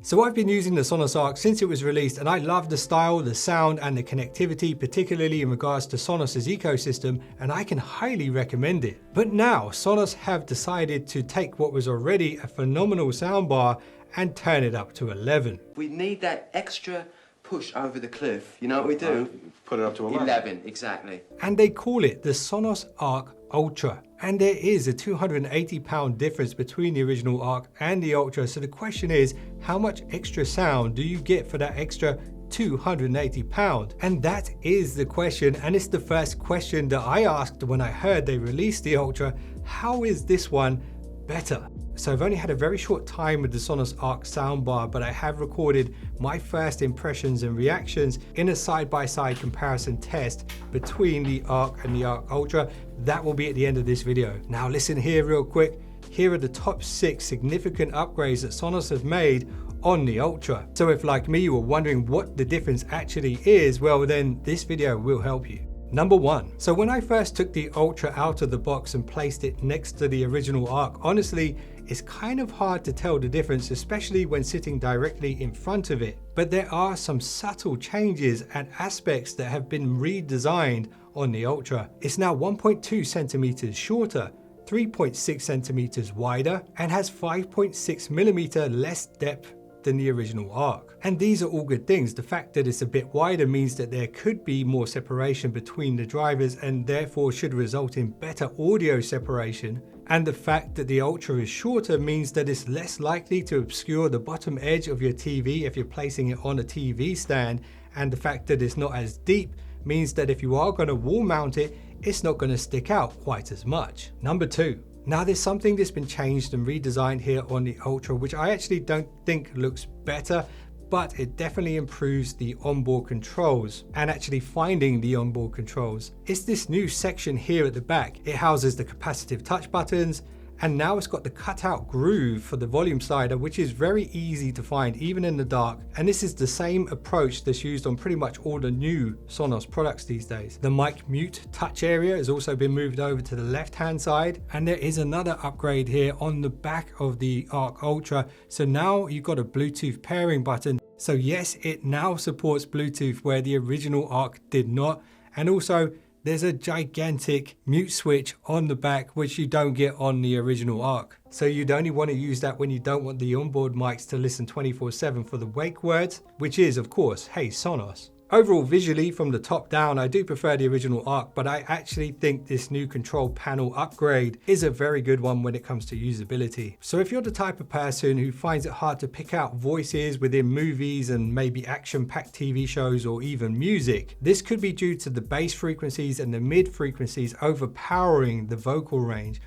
So I've been using the Sonos Arc since it was released, and I love the style, the sound, and the connectivity, particularly in regards to Sonos's ecosystem, and I can highly recommend it. But now Sonos have decided to take what was already a phenomenal soundbar and turn it up to 11. We need that extra push over the cliff. You know what we do? Put it up to 11. 11, exactly. And they call it the Sonos Arc Ultra. And there is a £280 difference between the original Arc and the Ultra. So the question is, how much extra sound do you get for that extra £280? And that is the question, and it's the first question that I asked when I heard they released the Ultra. How is this one better? So I've only had a very short time with the Sonos Arc soundbar, but I have recorded my first impressions and reactions in a side-by-side comparison test between the Arc and the Arc Ultra. That will be at the end of this video. Now listen here real quick. Here are the top 6 significant upgrades that Sonos have made on the Ultra. So if, like me, you were wondering what the difference actually is, well then this video will help you. Number 1. So when I first took the Ultra out of the box and placed it next to the original Arc, honestly, it's kind of hard to tell the difference, especially when sitting directly in front of it. But there are some subtle changes and aspects that have been redesigned on the Ultra. It's now 1.2 centimeters shorter, 3.6 centimeters wider, and has 5.6 millimeter less depth than the original Arc. And these are all good things. The fact that it's a bit wider means that there could be more separation between the drivers and therefore should result in better audio separation. And the fact that the Ultra is shorter means that it's less likely to obscure the bottom edge of your TV if you're placing it on a TV stand. And the fact that it's not as deep means that if you are going to wall mount it, it's not going to stick out quite as much. Number 2. Now there's something that's been changed and redesigned here on the Ultra, which I actually don't think looks better, but it definitely improves the onboard controls and actually finding the onboard controls. It's this new section here at the back. It houses the capacitive touch buttons, and now it's got the cutout groove for the volume slider, which is very easy to find even in the dark. And this is the same approach that's used on pretty much all the new Sonos products these days. The mic mute touch area has also been moved over to the left hand side, and there is another upgrade here on the back of the Arc Ultra. So now you've got a Bluetooth pairing button. So yes, it now supports Bluetooth where the original Arc did not, and also there's a gigantic mute switch on the back, which you don't get on the original Arc. So you'd only want to use that when you don't want the onboard mics to listen 24/7 for the wake words, which is of course, hey Sonos. Overall, visually from the top down, I do prefer the original Arc, but I actually think this new control panel upgrade is a very good one when it comes to usability. So if you're the type of person who finds it hard to pick out voices within movies and maybe action-packed TV shows or even music, this could be due to the bass frequencies and the mid frequencies overpowering the vocal range.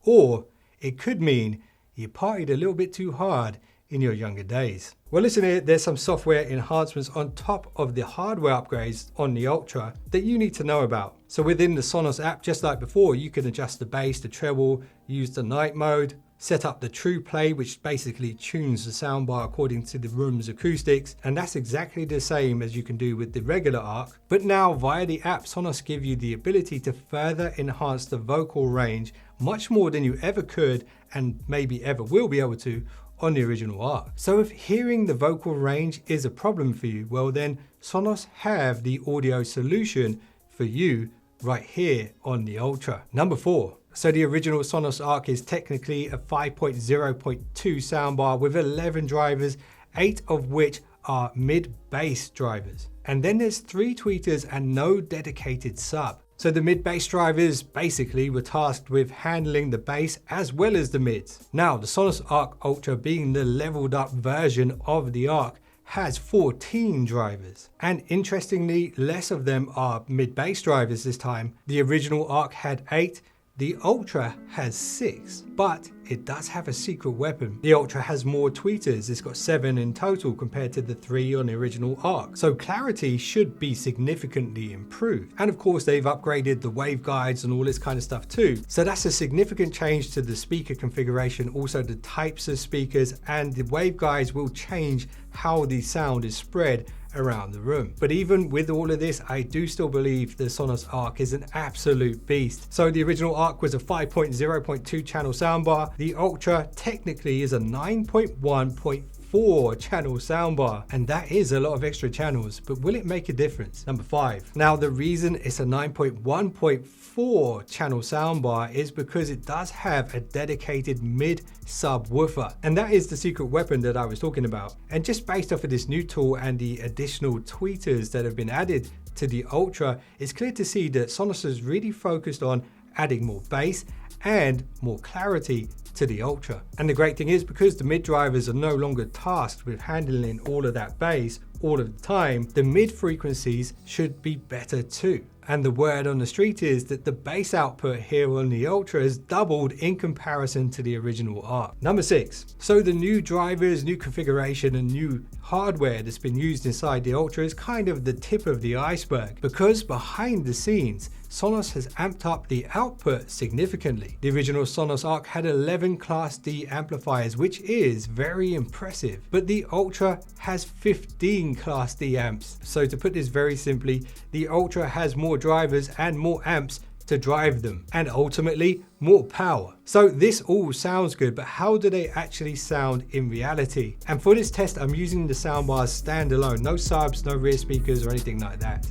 Or it could mean you partied a little bit too hard in your younger days. Well, listen here, there's some software enhancements on top of the hardware upgrades on the Ultra that you need to know about. So within the Sonos app, just like before, you can adjust the bass, the treble, use the night mode, set up the True Play, which basically tunes the soundbar according to the room's acoustics. And that's exactly the same as you can do with the regular Arc. But now via the app, Sonos give you the ability to further enhance the vocal range much more than you ever could and maybe ever will be able to on the original Arc. So if hearing the vocal range is a problem for you, well then Sonos have the audio solution for you right here on the Ultra. Number 4. So the original Sonos Arc is technically a 5.0.2 soundbar with 11 drivers, 8 of which are mid-bass drivers. And then there's 3 tweeters and no dedicated sub. So the mid-bass drivers basically were tasked with handling the bass as well as the mids. Now the Sonos Arc Ultra, being the leveled up version of the Arc, has 14 drivers. And interestingly, less of them are mid-bass drivers this time. The original Arc had 8, the Ultra has 6, but it does have a secret weapon. The Ultra has more tweeters. It's got 7 in total compared to the 3 on the original Arc. So clarity should be significantly improved. And of course, they've upgraded the waveguides and all this kind of stuff too. So that's a significant change to the speaker configuration, also the types of speakers, and the waveguides will change how the sound is spread around the room. But even with all of this, I do still believe the Sonos Arc is an absolute beast. So the original Arc was a 5.0.2 channel soundbar. The Ultra technically is a 9.1.5 4-channel soundbar, and that is a lot of extra channels, but will it make a difference? Number 5. Now the reason it's a 9.1.4 channel soundbar is because it does have a dedicated mid subwoofer, and that is the secret weapon that I was talking about. And just based off of this new tool and the additional tweeters that have been added to the Ultra, it's clear to see that Sonos has really focused on adding more bass and more clarity to the Ultra. And the great thing is, because the mid drivers are no longer tasked with handling all of that bass all of the time, the mid frequencies should be better too. And the word on the street is that the bass output here on the Ultra has doubled in comparison to the original Arc. Number 6. So the new drivers, new configuration, and new hardware that's been used inside the Ultra is kind of the tip of the iceberg, because behind the scenes, Sonos has amped up the output significantly. The original Sonos Arc had 11 Class D amplifiers, which is very impressive, but the Ultra has 15 Class D amps. So to put this very simply, the Ultra has more drivers and more amps to drive them, and ultimately more power. So this all sounds good, but how do they actually sound in reality? And for this test, I'm using the soundbars standalone, no subs, no rear speakers or anything like that.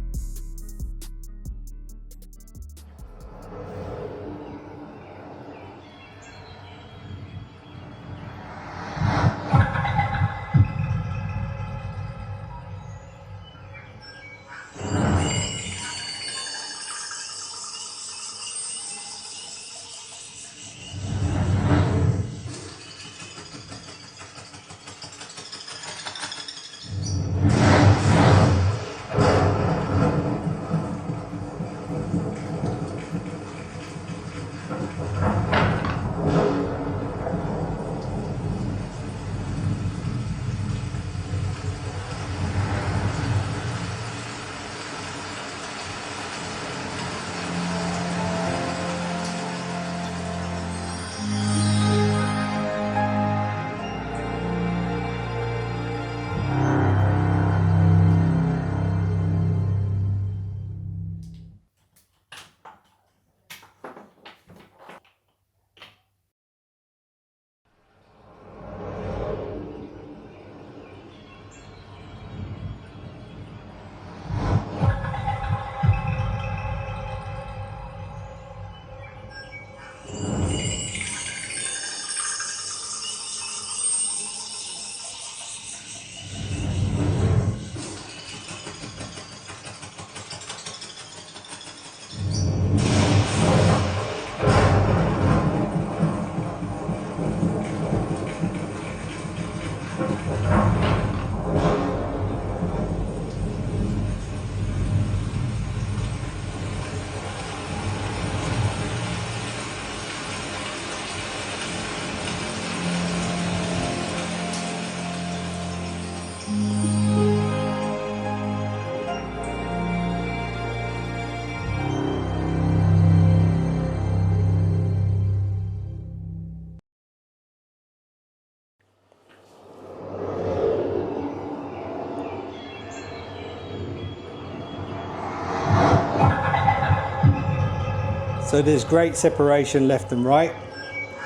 So there's great separation left and right,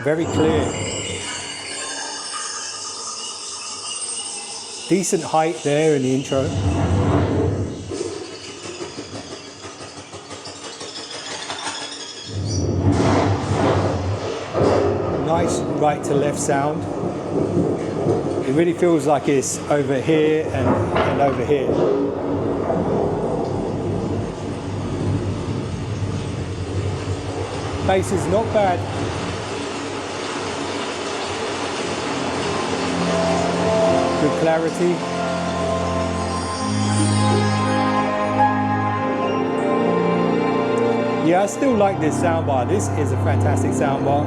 very clear. Decent height there in the intro. Nice right to left sound. It really feels like it's over here and over here. Bass is not bad. Good clarity. Yeah, I still like this soundbar. This is a fantastic soundbar.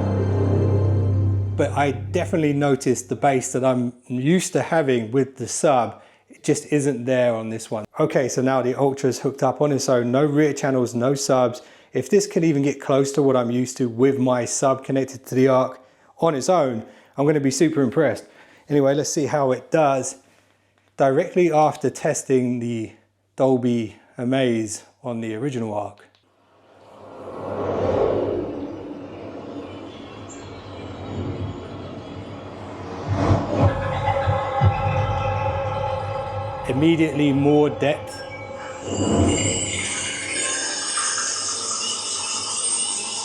But I definitely noticed the bass that I'm used to having with the sub. It just isn't there on this one. Okay, so now the Ultra's hooked up on its own. No rear channels, no subs. If this can even get close to what I'm used to with my sub connected to the Arc on its own, I'm going to be super impressed. Anyway, let's see how it does directly after testing the Dolby Atmos on the original Arc. immediately more depth.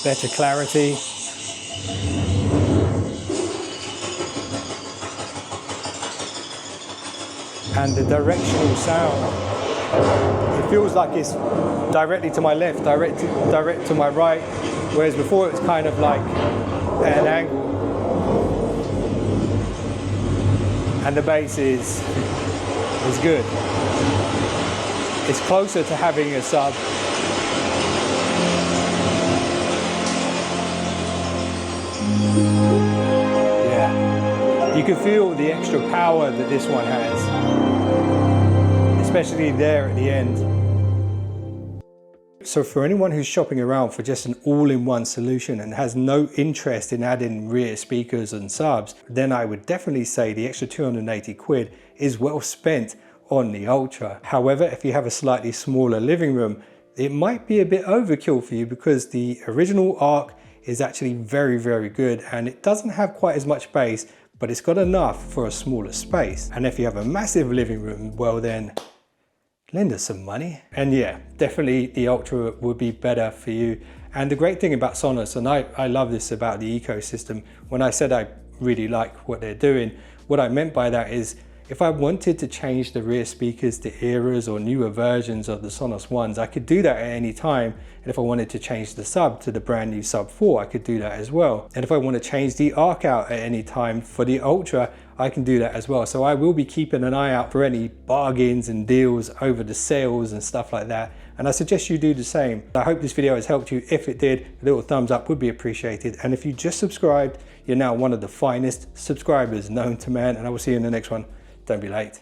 Better clarity. And the directional sound, it feels like it's directly to my left, direct to my right, whereas before it was kind of like at an angle. And the bass is good. It's closer to having a sub. Yeah, you can feel the extra power that this one has, especially there at the end. So for anyone who's shopping around for just an all-in-one solution and has no interest in adding rear speakers and subs, then I would definitely say the extra 280 quid is well spent on the Ultra. However, if you have a slightly smaller living room, it might be a bit overkill for you because the original Arc is actually very, very good, and it doesn't have quite as much bass, but it's got enough for a smaller space. And if you have a massive living room, well then, lend us some money. And yeah, definitely the Ultra would be better for you. And the great thing about Sonos, and I love this about the ecosystem, when I said I really like what they're doing, what I meant by that is if I wanted to change the rear speakers to eras or newer versions of the Sonos ones, I could do that at any time. And if I wanted to change the sub to the brand new Sub 4, I could do that as well. And if I want to change the Arc out at any time for the Ultra, I can do that as well. So I will be keeping an eye out for any bargains and deals over the sales and stuff like that. And I suggest you do the same. I hope this video has helped you. If it did, a little thumbs up would be appreciated. And if you just subscribed, you're now one of the finest subscribers known to man. And I will see you in the next one. Don't be late.